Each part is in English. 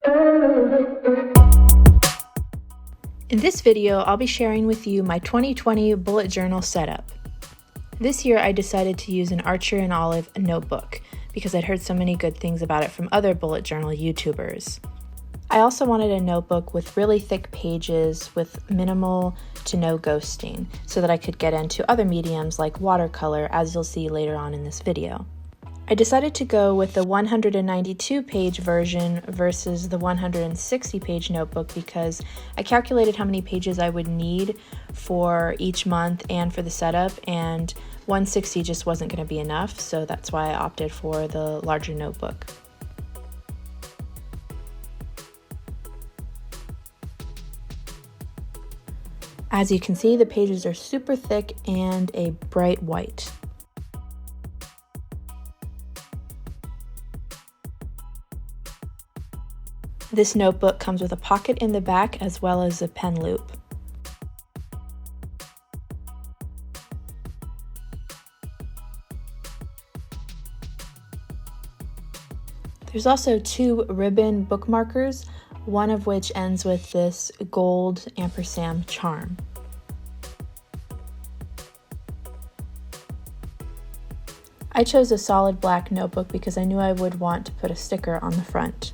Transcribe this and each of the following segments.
In this video, I'll be sharing with you my 2020 bullet journal setup. This year, I decided to use an Archer and Olive notebook because I'd heard so many good things about it from other bullet journal YouTubers. I also wanted a notebook with really thick pages with minimal to no ghosting so that I could get into other mediums like watercolor, as you'll see later on in this video. I decided to go with the 192-page version versus the 160-page notebook because I calculated how many pages I would need for each month and for the setup, and 160 just wasn't going to be enough, so that's why I opted for the larger notebook. As you can see, the pages are super thick and a bright white. This notebook comes with a pocket in the back as well as a pen loop. There's also two ribbon bookmarkers, one of which ends with this gold ampersand charm. I chose a solid black notebook because I knew I would want to put a sticker on the front.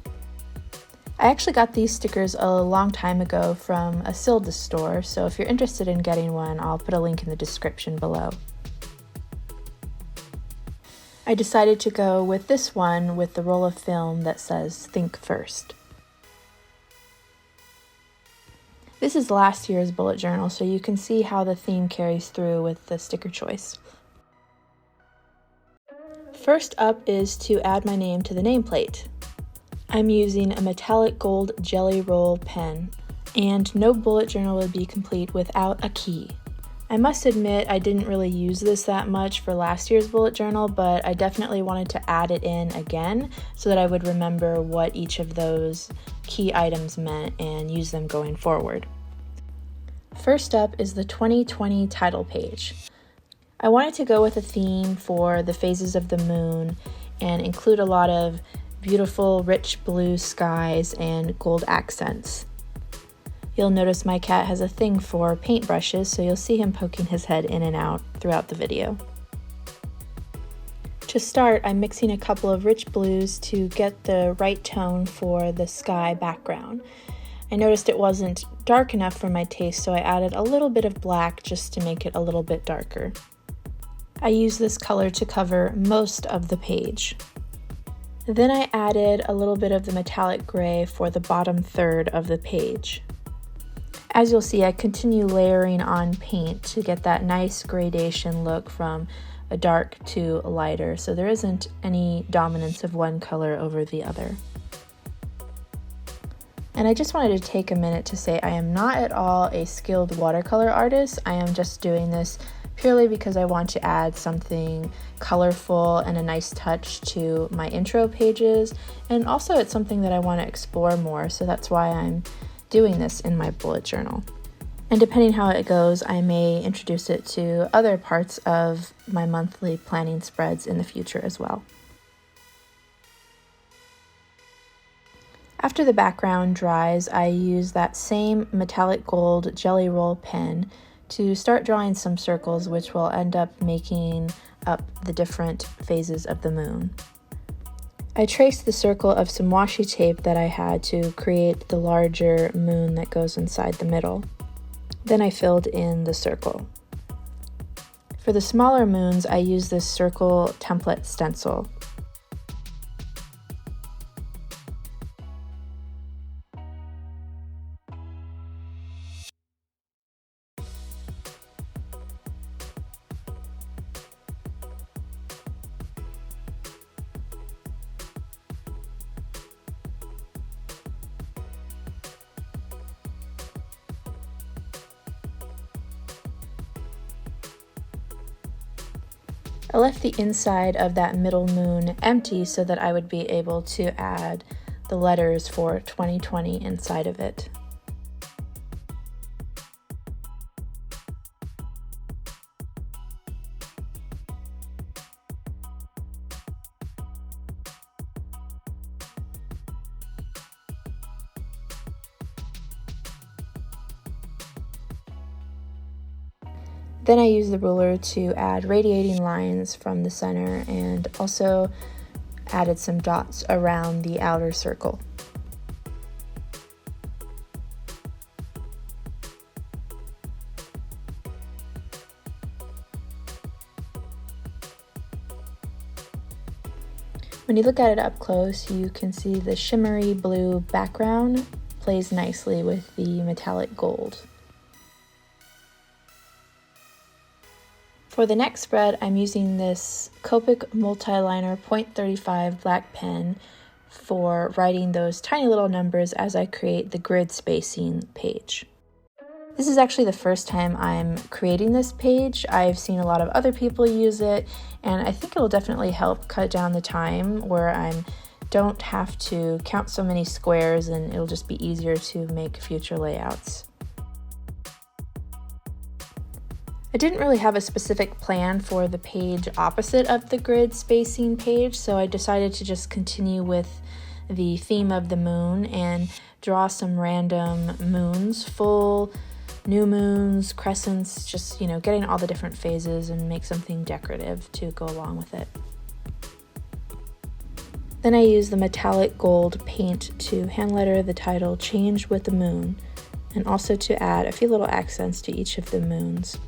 I actually got these stickers a long time ago from a Silda store, so if you're interested in getting one, I'll put a link in the description below. I decided to go with this one with the roll of film that says "Think First." This is last year's bullet journal, so you can see how the theme carries through with the sticker choice. First up is to add my name to the nameplate. I'm using a metallic gold jelly roll pen, and no bullet journal would be complete without a key. I must admit I didn't really use this that much for last year's bullet journal, but I definitely wanted to add it in again so that I would remember what each of those key items meant and use them going forward. First up is the 2020 title page. I wanted to go with a theme for the phases of the moon and include a lot of beautiful rich blue skies and gold accents. You'll notice my cat has a thing for paintbrushes, so you'll see him poking his head in and out throughout the video. To start, I'm mixing a couple of rich blues to get the right tone for the sky background. I noticed it wasn't dark enough for my taste, so I added a little bit of black just to make it a little bit darker. I use this color to cover most of the page. Then I added a little bit of the metallic gray for the bottom third of the page. As you'll see, I continue layering on paint to get that nice gradation look from a dark to a lighter, so there isn't any dominance of one color over the other. And I just wanted to take a minute to say I am not at all a skilled watercolor artist. I am just doing this purely because I want to add something colorful and a nice touch to my intro pages, and also it's something that I want to explore more, so that's why I'm doing this in my bullet journal. And depending how it goes, I may introduce it to other parts of my monthly planning spreads in the future as well. After the background dries, I use that same metallic gold jelly roll pen to start drawing some circles, which will end up making up the different phases of the moon. I traced the circle of some washi tape that I had to create the larger moon that goes inside the middle. Then I filled in the circle. For the smaller moons, I used this circle template stencil. I left the inside of that middle moon empty so that I would be able to add the letters for 2020 inside of it. Then I use the ruler to add radiating lines from the center and also added some dots around the outer circle. When you look at it up close, you can see the shimmery blue background plays nicely with the metallic gold. For the next spread, I'm using this Copic Multiliner .35 black pen for writing those tiny little numbers as I create the grid spacing page. This is actually the first time I'm creating this page. I've seen a lot of other people use it, and I think it will definitely help cut down the time where I don't have to count so many squares, and it'll just be easier to make future layouts. I didn't really have a specific plan for the page opposite of the grid spacing page, so I decided to just continue with the theme of the moon and draw some random moons, full, new moons, crescents, just, getting all the different phases and make something decorative to go along with it. Then I use the metallic gold paint to hand letter the title Change with the Moon, and also to add a few little accents to each of the moons.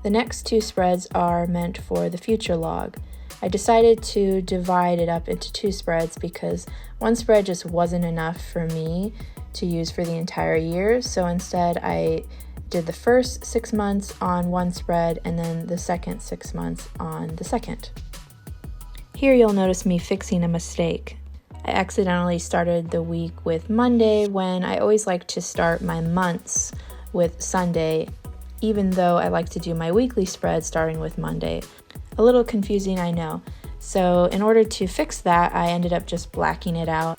The next two spreads are meant for the future log. I decided to divide it up into two spreads because one spread just wasn't enough for me to use for the entire year, so instead I did the first 6 months on one spread and then the second 6 months on the second. Here you'll notice me fixing a mistake. I accidentally started the week with Monday when I always like to start my months with Sunday, even though I like to do my weekly spread starting with Monday. A little confusing, I know. So in order to fix that, I ended up just blacking it out.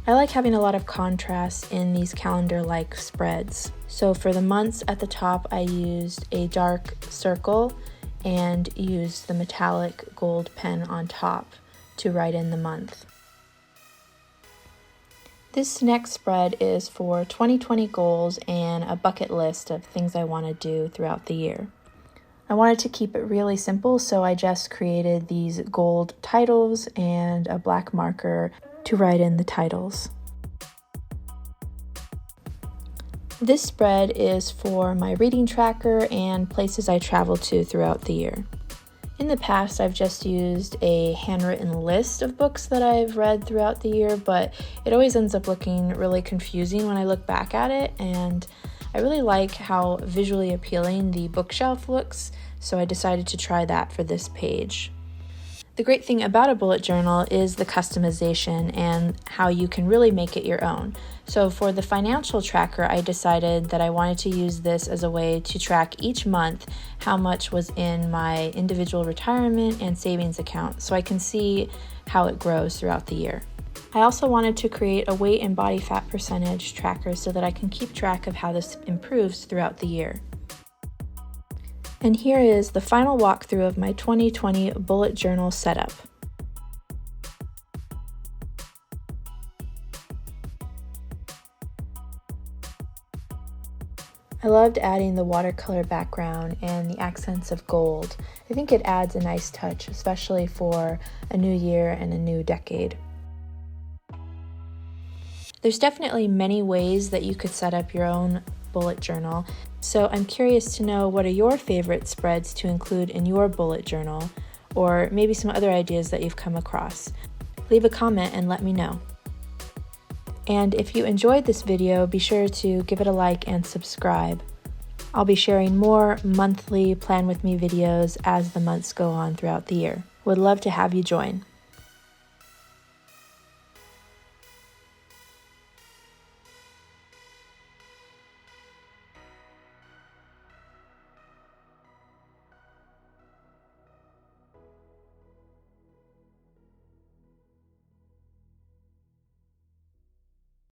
I like having a lot of contrast in these calendar-like spreads. So for the months at the top, I used a dark circle and used the metallic gold pen on top to write in the month. This next spread is for 2020 goals and a bucket list of things I want to do throughout the year. I wanted to keep it really simple, so I just created these gold titles and a black marker to write in the titles. This spread is for my reading tracker and places I travel to throughout the year. In the past, I've just used a handwritten list of books that I've read throughout the year, but it always ends up looking really confusing when I look back at it, and I really like how visually appealing the bookshelf looks, so I decided to try that for this page. The great thing about a bullet journal is the customization and how you can really make it your own. So for the financial tracker, I decided that I wanted to use this as a way to track each month how much was in my individual retirement and savings account, so I can see how it grows throughout the year. I also wanted to create a weight and body fat percentage tracker so that I can keep track of how this improves throughout the year. And here is the final walkthrough of my 2020 bullet journal setup. I loved adding the watercolor background and the accents of gold. I think it adds a nice touch, especially for a new year and a new decade. There's definitely many ways that you could set up your own bullet journal, so I'm curious to know, what are your favorite spreads to include in your bullet journal, or maybe some other ideas that you've come across. Leave a comment and let me know. And if you enjoyed this video, be sure to give it a like and subscribe. I'll be sharing more monthly Plan With Me videos as the months go on throughout the year. Would love to have you join.